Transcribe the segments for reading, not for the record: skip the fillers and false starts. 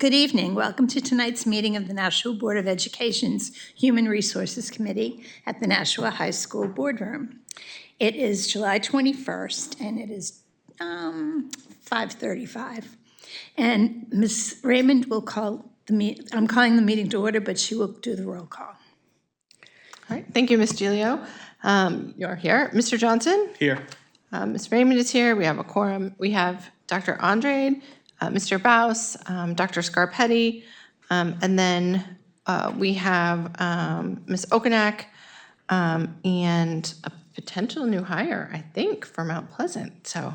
Good evening. Welcome to tonight's meeting of the Nashua Board of Education's Human Resources Committee at the Nashua High School Boardroom. It is July 21st, and it is 5:35. And Ms. Raymond will call I'm calling the meeting to order, but she will do the roll call. All right, thank you, Ms. Giglio. You're here. Mr. Johnson? Here. Ms. Raymond is here. We have a quorum. We have Dr. Andrade, Mr. Baus, Dr. Scarpetti, and then we have Ms. Okonak and a potential new hire, I think, for Mount Pleasant. So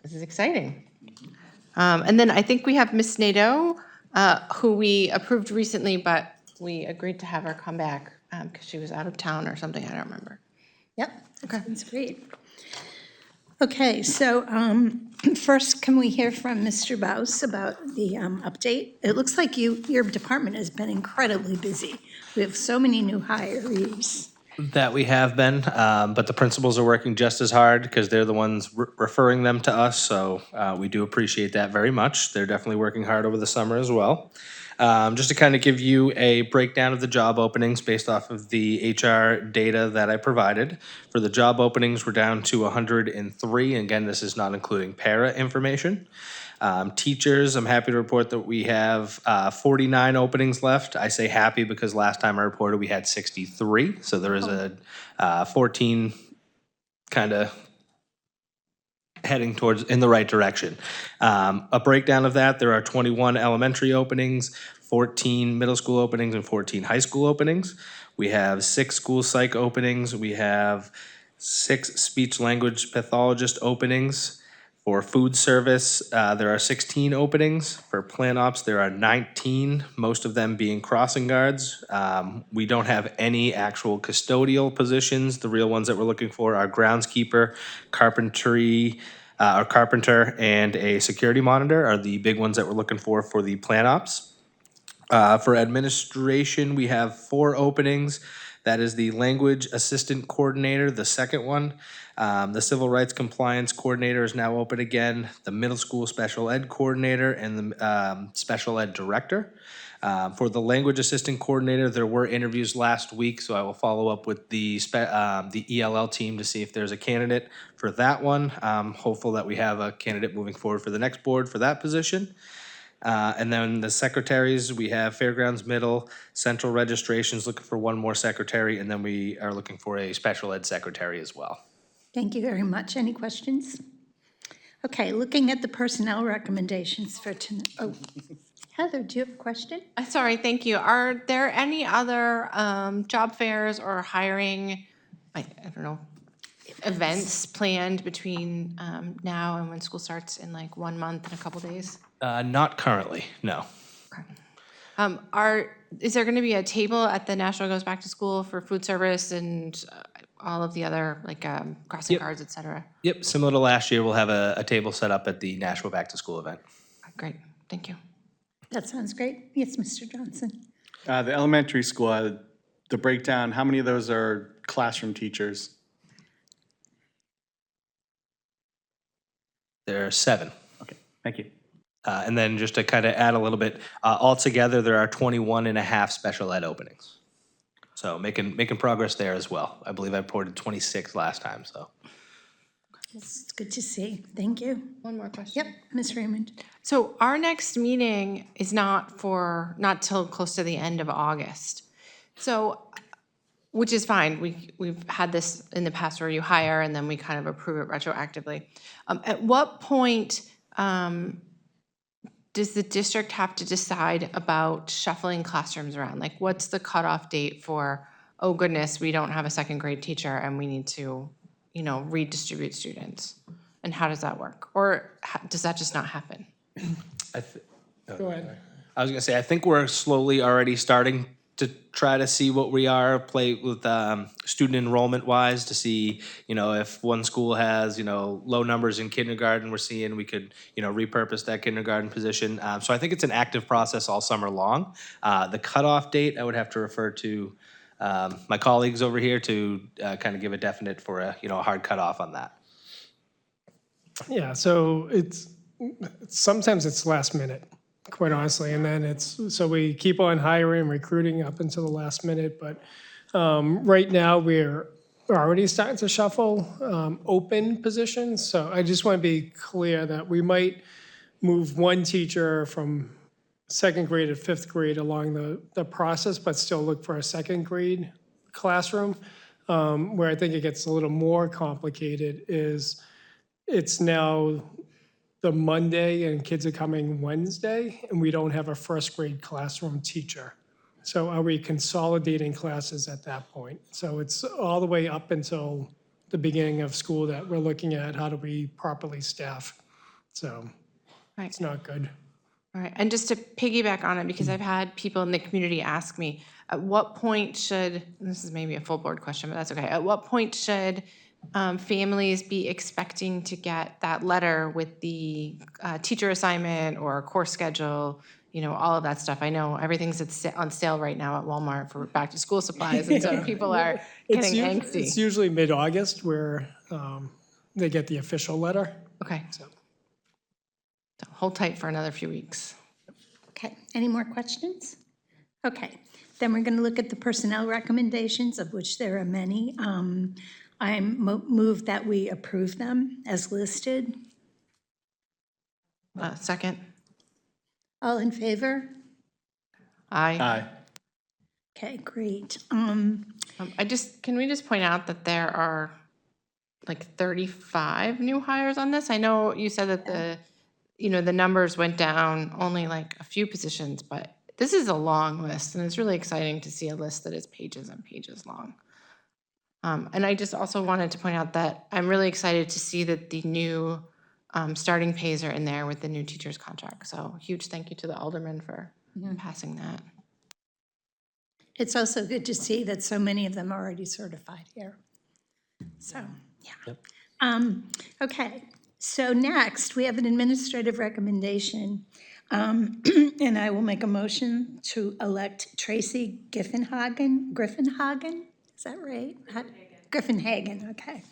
this is exciting. And then I think we have Ms. Nadeau, who we approved recently, but we agreed to have her come back because she was out of town or something. I don't remember. Yep, that's great. Okay, so first, can we hear from Mr. Baus about the update? It looks like your department has been incredibly busy. We have so many new hirees. That we have been, but the principals are working just as hard because they're the ones referring them to us, so we do appreciate that very much. They're definitely working hard over the summer as well. Just to kind of give you a breakdown of the job openings based off of the HR data that I provided. For the job openings, we're down to 103. And again, this is not including para information. Teachers, I'm happy to report that we have 49 openings left. I say happy because last time I reported we had 63. So there is a 14 kind of heading towards in the right direction. A breakdown of that, there are 21 elementary openings, 14 middle school openings, and 14 high school openings. We have 6 school psych openings. We have 6 speech language pathologist openings. For food service, there are 16 openings. For plan ops, there are 19, most of them being crossing guards. We don't have any actual custodial positions. The real ones that we're looking for are groundskeeper, carpenter, and a security monitor are the big ones that we're looking for the plan ops. For administration, we have 4 openings. That is the language assistant coordinator, the second one. The civil rights compliance coordinator is now open again. The middle school special ed coordinator and the special ed director. For the language assistant coordinator, there were interviews last week, so I will follow up with the ELL team to see if there's a candidate for that one. Hopeful that we have a candidate moving forward for the next board for that position. And then the secretaries, we have Fairgrounds Middle, Central Registrations looking for one more secretary, and then we are looking for a special ed secretary as well. Thank you very much. Any questions? Okay, looking at the personnel recommendations for tonight. Oh, Heather, do you have a question? Sorry, thank you. Are there any other job fairs or hiring, I don't know, events planned between now and when school starts in like 1 month and a couple days? Not currently, no. Okay. Is there going to be a table at the Nashua Goes Back to School for food service and all of the other like crossing guards, et cetera? Yep, similar to last year, we'll have a table set up at the Nashua Back to School event. Great, thank you. That sounds great. Yes, Mr. Johnson. The elementary school, the breakdown, how many of those are classroom teachers? There are 7. Okay, thank you. And then just to kind of add a little bit, altogether there are 21 and a half special ed openings. So making progress there as well. I believe I reported 26 last time, so. It's good to see. Thank you. One more question. Yep, Ms. Raymond. So our next meeting is not till close to the end of August. So, which is fine. We've had this in the past where you hire and then we kind of approve it retroactively. At what point does the district have to decide about shuffling classrooms around? Like, what's the cutoff date for, oh goodness, we don't have a second grade teacher and we need to, redistribute students? And how does that work? Or does that just not happen? Go ahead. I was going to say, I think we're slowly already starting to try to see what we are, play with student enrollment wise to see, if one school has, low numbers in kindergarten, we're seeing we could, repurpose that kindergarten position. So I think it's an active process all summer long. The cutoff date, I would have to refer to my colleagues over here to kind of give a definite for a hard cutoff on that. Yeah, so sometimes it's last minute. quite honestly. And then so we keep on hiring, recruiting up until the last minute. But right now, we're already starting to shuffle open positions. So I just want to be clear that we might move one teacher from second grade to fifth grade along the process, but still look for a second grade classroom. Where I think it gets a little more complicated is it's now the Monday and kids are coming Wednesday, and we don't have a first grade classroom teacher. So are we consolidating classes at that point? So it's all the way up until the beginning of school that we're looking at how do we properly staff. So Right. it's not good. All right, and just to piggyback on it, because I've had people in the community ask me, at what point should, and this is maybe a full board question, but that's okay. At what point should families be expecting to get that letter with the teacher assignment or course schedule, all of that stuff? I know everything's on sale right now at Walmart for back to school supplies, and so people are getting It's angsty. usually mid-August where they get the official letter. Okay, So. so hold tight for another few weeks. Okay, any more questions? Okay, then we're going to look at the personnel recommendations, of which there are many. I move that we approve them as listed. Second, All in favor? aye. Aye. Okay, great. Can we just point out that there are like 35 new hires on this? I know you said that the numbers went down only like a few positions, but this is a long list, and it's really exciting to see a list that is pages and pages long. And I just also wanted to point out that I'm really excited to see that the new starting pays are in there with the new teacher's contract. So huge thank you to the alderman for passing that. It's also good to see that so many of them are already certified here. So, yeah. Okay, so next, we have an administrative recommendation. And I will make a motion to elect Tracy Griffenhagen, is that right? Griffenhagen, okay.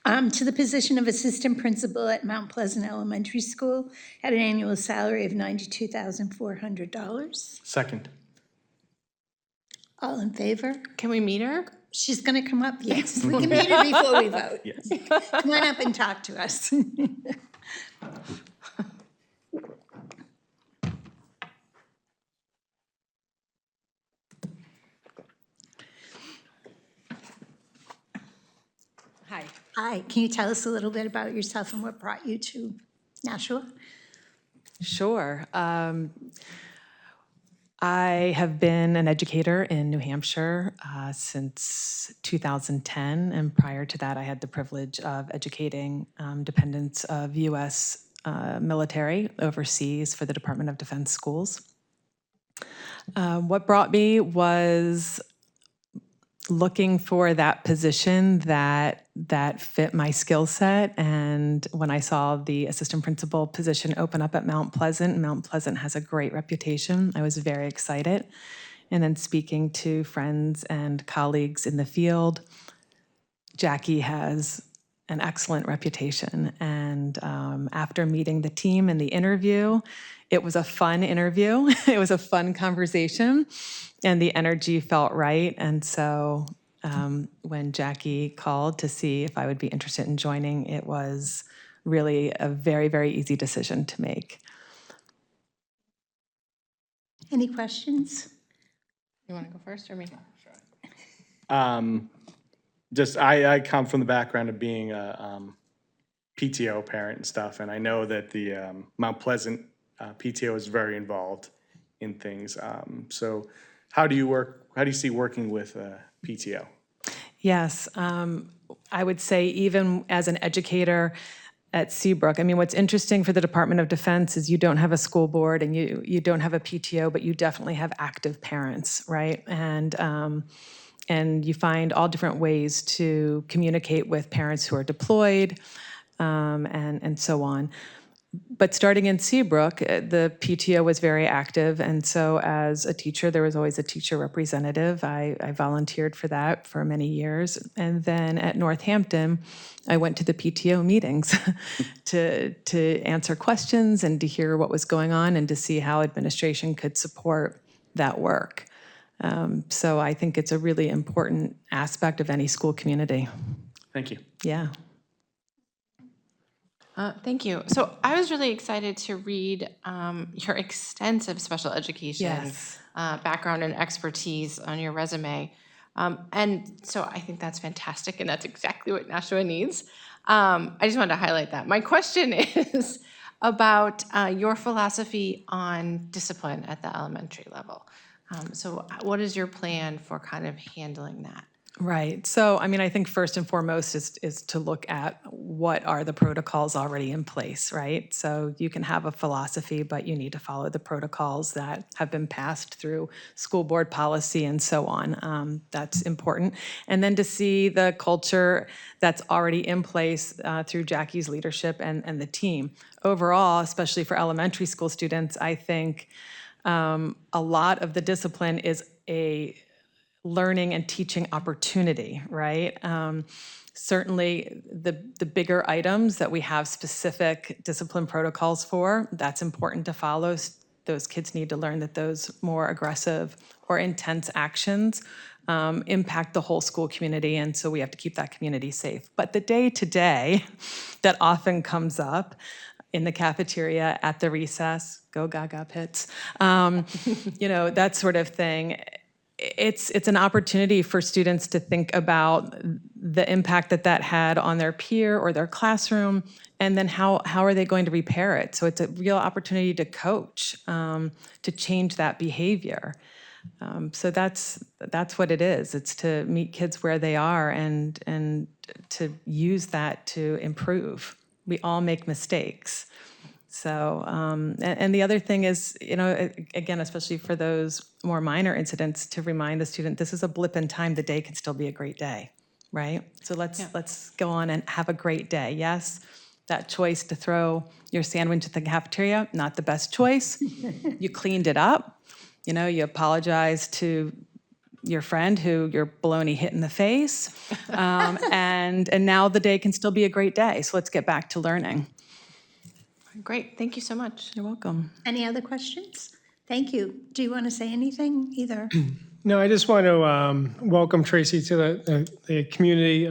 To the position of Assistant Principal at Mount Pleasant Elementary School at an annual salary of $92,400. Second. All in favor? Can we meet her? She's going to come up, yes. We can meet her before we vote. Yes. Come on up and talk to us. Hi. Hi, can you tell us a little bit about yourself and what brought you to Nashua? Sure. I have been an educator in New Hampshire since 2010, and prior to that, I had the privilege of educating dependents of U.S. Military overseas for the Department of Defense schools. What brought me was looking for that position that fit my skill set. And when I saw the assistant principal position open up at Mount Pleasant has a great reputation. I was very excited. And then speaking to friends and colleagues in the field, Jackie has an excellent reputation. And after meeting the team in the interview, it was a fun interview. It was a fun conversation, and the energy felt right. And so when Jackie called to see if I would be interested in joining, it was really a very, very easy decision to make. Any questions? You want to go first or me? Just, I come from the background of being a PTO parent and stuff, and I know that the Mount Pleasant PTO is very involved in things. So how do you see working with PTO? Yes, I would say even as an educator at Seabrook, I mean, what's interesting for the Department of Defense is you don't have a school board and you don't have a PTO, but you definitely have active parents, right? And you find all different ways to communicate with parents who are deployed and so on. But starting in Seabrook, the PTO was very active, and so as a teacher, there was always a teacher representative. I volunteered for that for many years. And then at Northampton, I went to the PTO meetings to answer questions and to hear what was going on and to see how administration could support that work. So I think it's a really important aspect of any school community. Thank you. Yeah. Thank you. So I was really excited to read your extensive special education Yes. background and expertise on your resume. And so I think that's fantastic, and that's exactly what Nashua needs. I just wanted to highlight that. My question is about your philosophy on discipline at the elementary level. So what is your plan for kind of handling that? Right. So, I mean, I think first and foremost is to look at what are the protocols already in place, right? So you can have a philosophy, but you need to follow the protocols that have been passed through school board policy and so on. That's important. And then to see the culture that's already in place through Jackie's leadership and the team. Overall, especially for elementary school students, I think a lot of the discipline is a learning and teaching opportunity, right? Certainly the bigger items that we have specific discipline protocols for, that's important to follow. Those kids need to learn that those more aggressive or intense actions impact the whole school community, and so we have to keep that community safe. But the day-to-day that often comes up in the cafeteria, at the recess, go Gaga Pits, that sort of thing, it's an opportunity for students to think about the impact that had on their peer or their classroom, and then how are they going to repair it. So it's a real opportunity to coach, to change that behavior. So that's what it is. It's to meet kids where they are and to use that to improve. We all make mistakes. So, and the other thing is, again, especially for those more minor incidents, to remind the student, this is a blip in time, the day can still be a great day, right? So let's go on and have a great day. Yes, that choice to throw your sandwich at the cafeteria, not the best choice. You cleaned it up, you apologized to your friend who your bologna hit in the face, and now the day can still be a great day. So let's get back to learning. Great, thank you so much. You're welcome. Any other questions? Thank you. Do you want to say anything either? No, I just want to welcome Tracy to the community.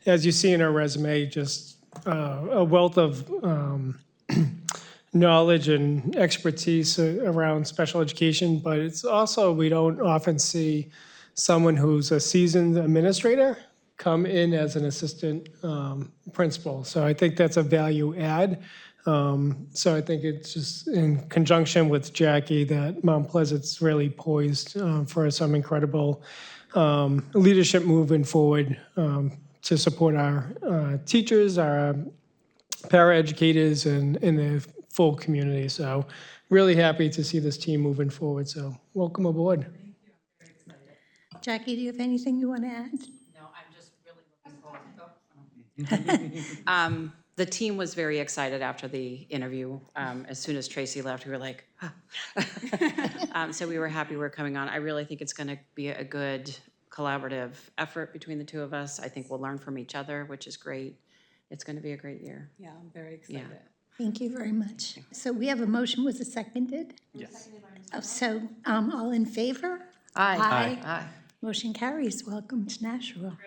As you see in her resume, just a wealth of knowledge and expertise around special education, but it's also, we don't often see someone who's a seasoned administrator come in as an assistant principal. So I think that's a value add. So I think it's just in conjunction with Jackie that Mount Pleasant's really poised for some incredible leadership moving forward to support our teachers, our paraeducators, and the full community. So really happy to see this team moving forward. So welcome aboard. Jackie, do you have anything you want to add? No, I'm just really looking forward. The team was very excited after the interview. As soon as Tracy left, we were like, ah. So we were happy we're coming on. I really think it's going to be a good collaborative effort between the two of us. I think we'll learn from each other, which is great. It's going to be a great year. Yeah, I'm very excited. Yeah. Thank you very much. So we have a motion, was it seconded? Yes. So all in favor? Aye. Aye. Motion carries. Welcome to Nashua.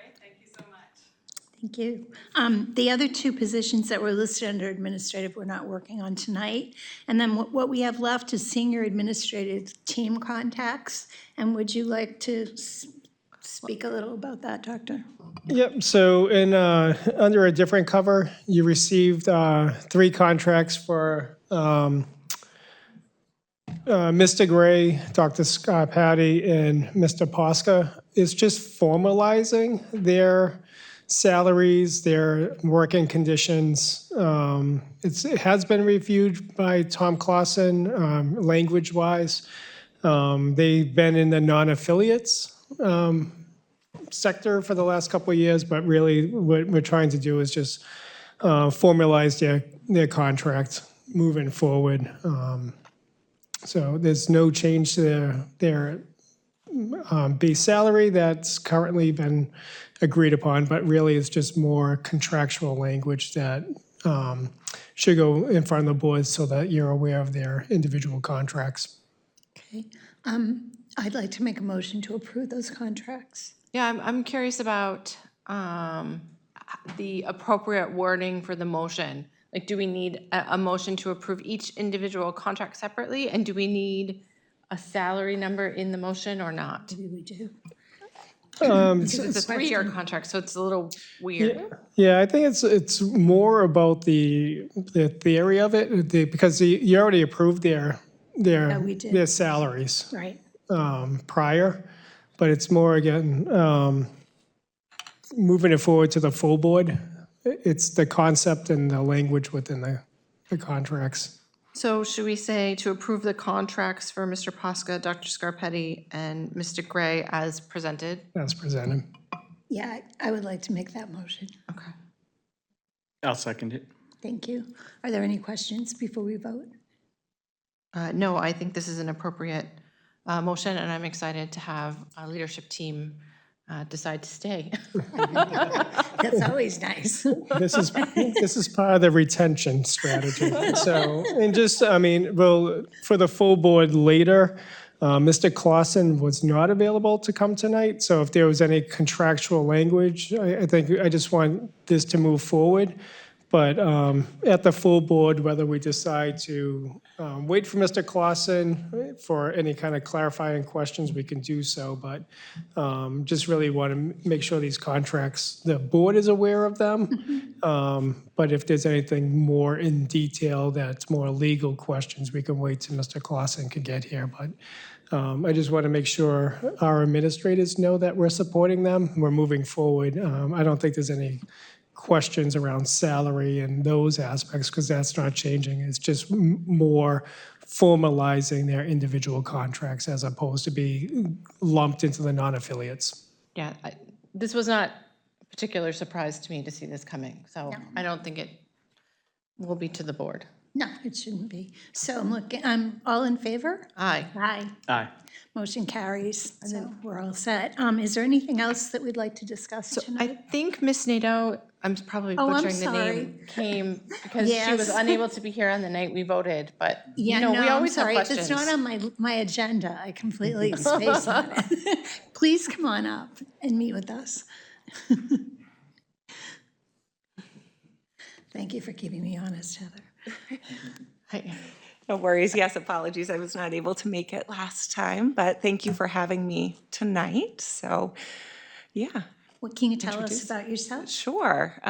Thank you. The other two positions that were listed under administrative, we're not working on tonight. And then what we have left is senior administrative team contacts. And would you like to speak a little about that, Doctor? Yep, so under a different cover, you received 3 contracts for Mr. Gray, Dr. Scott Patty, and Mr. Posca. It's just formalizing their salaries, their working conditions. It has been reviewed by Tom Clausen, language-wise. They've been in the non-affiliates sector for the last couple of years, but really what we're trying to do is just formalize their contract moving forward. So there's no change to their base salary that's currently been agreed upon, but really it's just more contractual language that should go in front of the board so that you're aware of their individual contracts. Okay. I'd like to make a motion to approve those contracts. Yeah, I'm curious about the appropriate wording for the motion. Like, do we need a motion to approve each individual contract separately? And do we need a salary number in the motion or not? Maybe we do. Because it's a 3-year contract, so it's a little weird. Yeah, I think it's more about the theory of it, because you already approved their we did. their salaries Right. prior, but it's more, again, moving it forward to the full board. It's the concept and the language within the contracts. So should we say to approve the contracts for Mr. Posca, Dr. Scarpetti, and Mr. Gray as presented? As presented. Yeah, I would like to make that motion. Okay. I'll second it. Thank you. Are there any questions before we vote? No, I think this is an appropriate motion, and I'm excited to have our leadership team decide to stay. That's always nice. This is part of the retention strategy. So, and just, I mean, well, for the full board later, Mr. Clausen was not available to come tonight, so if there was any contractual language, I think I just want this to move forward. But at the full board, whether we decide to wait for Mr. Clausen for any kind of clarifying questions, we can do so. But just really want to make sure these contracts, the board is aware of them. But if there's anything more in detail that's more legal questions, we can wait till Mr. Clausen can get here. But I just want to make sure our administrators know that we're supporting them. We're moving forward. I don't think there's any questions around salary and those aspects, because that's not changing. It's just more formalizing their individual contracts as opposed to be lumped into the non-affiliates. Yeah, this was not a particular surprise to me to see this coming, so I don't think it will be to the board. No, it shouldn't be. So I'm all in favor? Aye. Aye. Aye. Motion carries, so we're all set. Is there anything else that we'd like to discuss I tonight? think Miss Nato, I'm probably Oh, I'm butchering the name, sorry. came because she was Yes. unable to be here on the night we voted, but, Yeah, you know, we no, I'm always have sorry. questions. It's not on my agenda. I completely spaced on it. Please come on up and meet with us. Thank you for keeping me honest, Heather. Hi. No worries. Yes, apologies. I was not able to make it last time, but thank you for having me tonight. So, yeah, What can you tell us about yourself? sure.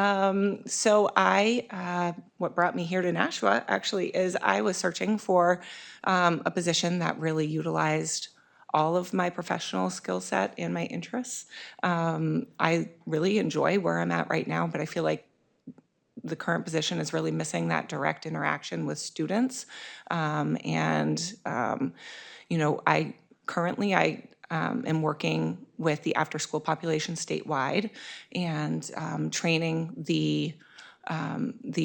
What brought me here to Nashua actually is I was searching for a position that really utilized all of my professional skill set and my interests. I really enjoy where I'm at right now, but I feel like the current position is really missing that direct interaction with students. I currently am working with the after-school population statewide and training the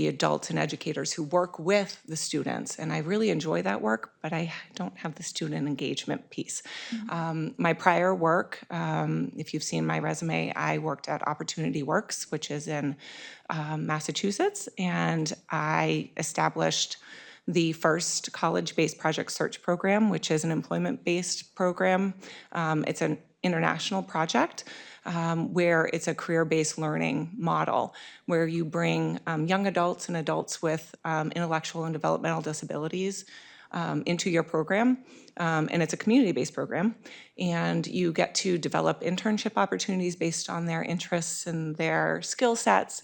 adults and educators who work with the students. And I really enjoy that work, but I don't have the student engagement piece. My prior work, if you've seen my resume, I worked at Opportunity Works, which is in Massachusetts, and I established the first college-based project search program, which is an employment-based program. It's an international project where it's a career-based learning model where you bring young adults and adults with intellectual and developmental disabilities into your program. And it's a community-based program. And you get to develop internship opportunities based on their interests and their skill sets.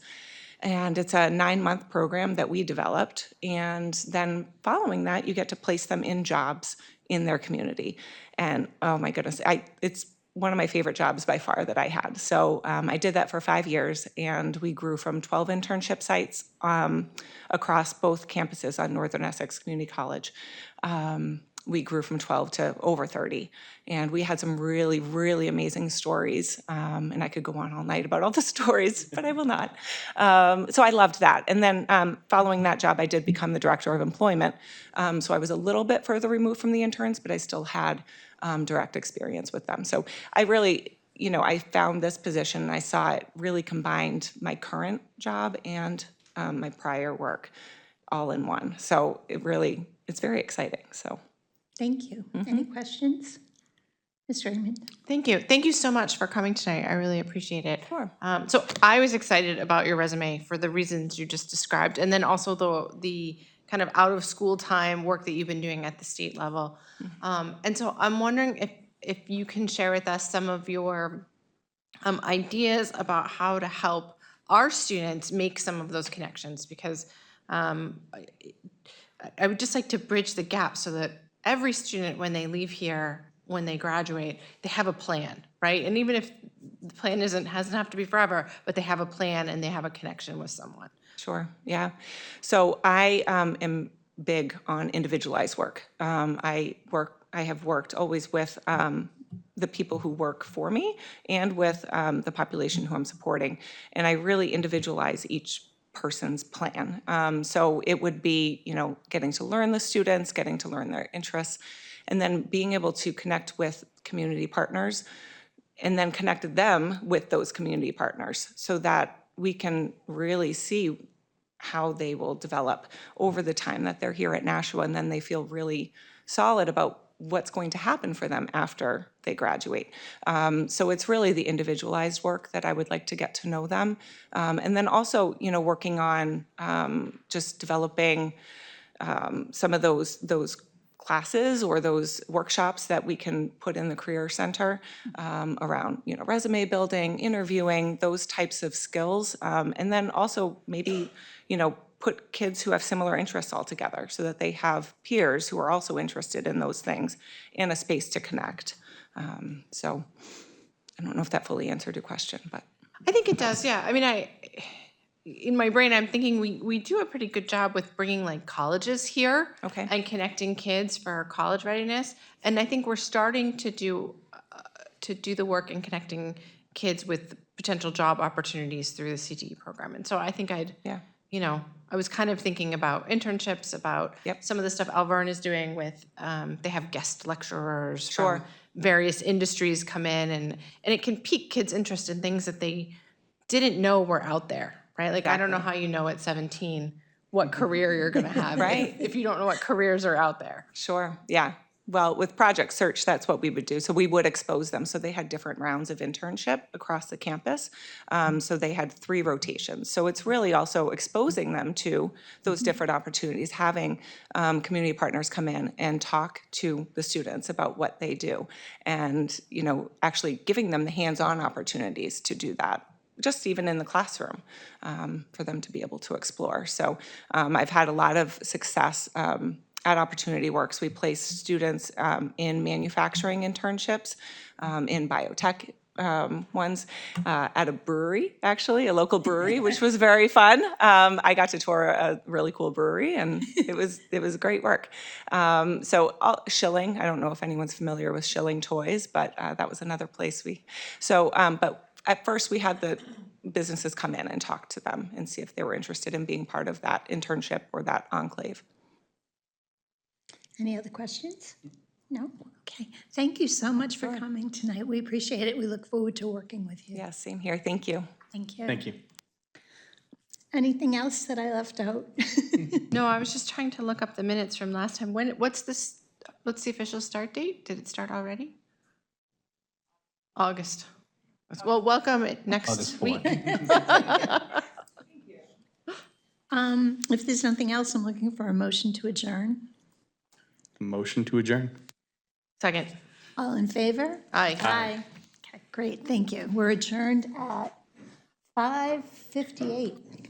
And it's a 9-month program that we developed. And then following that, you get to place them in jobs in their community. And oh my goodness, it's one of my favorite jobs by far that I had. So I did that for 5 years, and we grew from 12 internship sites across both campuses on Northern Essex Community College. we grew from 12 to over 30. And we had some really, really amazing stories. And I could go on all night about all the stories, but I will not. So I loved that. And then following that job, I did become the director of employment. So I was a little bit further removed from the interns, but I still had direct experience with them. So I really, I found this position and I saw it really combined my current job and my prior work all in one. So it's very exciting, so. Thank you. Any questions? Mr. Raymond? Thank you. Thank you so much for coming tonight. I really appreciate it. Sure. So I was excited about your resume for the reasons you just described, and then also the kind of out of school time work that you've been doing at the state level. And so I'm wondering if you can share with us some of your ideas about how to help our students make some of those connections, because I would just like to bridge the gap so that every student, when they leave here, when they graduate, they have a plan, right? And even if the plan hasn't have to be forever, but they have a plan and they have a connection with someone. Sure, yeah. So I am big on individualized work. I have worked always with the people who work for me and with the population who I'm supporting. And I really individualize each person's plan. So it would be, getting to learn the students, getting to learn their interests, and then being able to connect with community partners and then connect them with those community partners so that we can really see how they will develop over the time that they're here at Nashua, and then they feel really solid about what's going to happen for them after they graduate. So it's really the individualized work that I would like to get to know them. And then also, working on just developing some of those classes or those workshops that we can put in the Career Center around, resume building, interviewing, those types of skills. And then also maybe, put kids who have similar interests all together so that they have peers who are also interested in those things and a space to connect. So I don't know if that fully answered your question, but. I think it does, yeah. I mean, in my brain, I'm thinking we do a pretty good job with bringing like colleges here. Okay. And connecting kids for college readiness. And I think we're starting to do the work in connecting kids with potential job opportunities through the CTE program. And so I think I was kind of thinking about internships, about some of the stuff Alverne is doing with, they have guest lecturers from various industries come in, and it can pique kids' interest in things that they didn't know were out there, right? Like, I don't know how you know at 17 what career you're going to have Right. if you don't know what careers are out there. Sure, yeah. Well, with Project Search, that's what we would do. So we would expose them. So they had different rounds of internship across the campus. So they had 3 rotations. So it's really also exposing them to those different opportunities, having community partners come in and talk to the students about what they do, and actually giving them the hands-on opportunities to do that, just even in the classroom, for them to be able to explore. So I've had a lot of success at Opportunity Works. We place students in manufacturing internships, in biotech ones, at a brewery, actually, a local brewery, which was very fun. I got to tour a really cool brewery, and it was great work. Schilling, I don't know if anyone's familiar with Schilling Toys, but that was another place but at first we had the businesses come in and talk to them and see if they were interested in being part of that internship or that enclave. Any other questions? No? Okay. Thank you so much for coming tonight. We appreciate it. We look forward to working with you. Yeah, same here. Thank you. Thank you. Thank you. Anything else that I left out? No, I was just trying to look up the minutes from last time. What's the official start date? Did it start already? August. Well, welcome next week. If there's nothing else, I'm looking for a motion to adjourn. Motion to adjourn. Second. All in favor? Aye. Aye. Okay, great, thank you. We're adjourned at 5:58.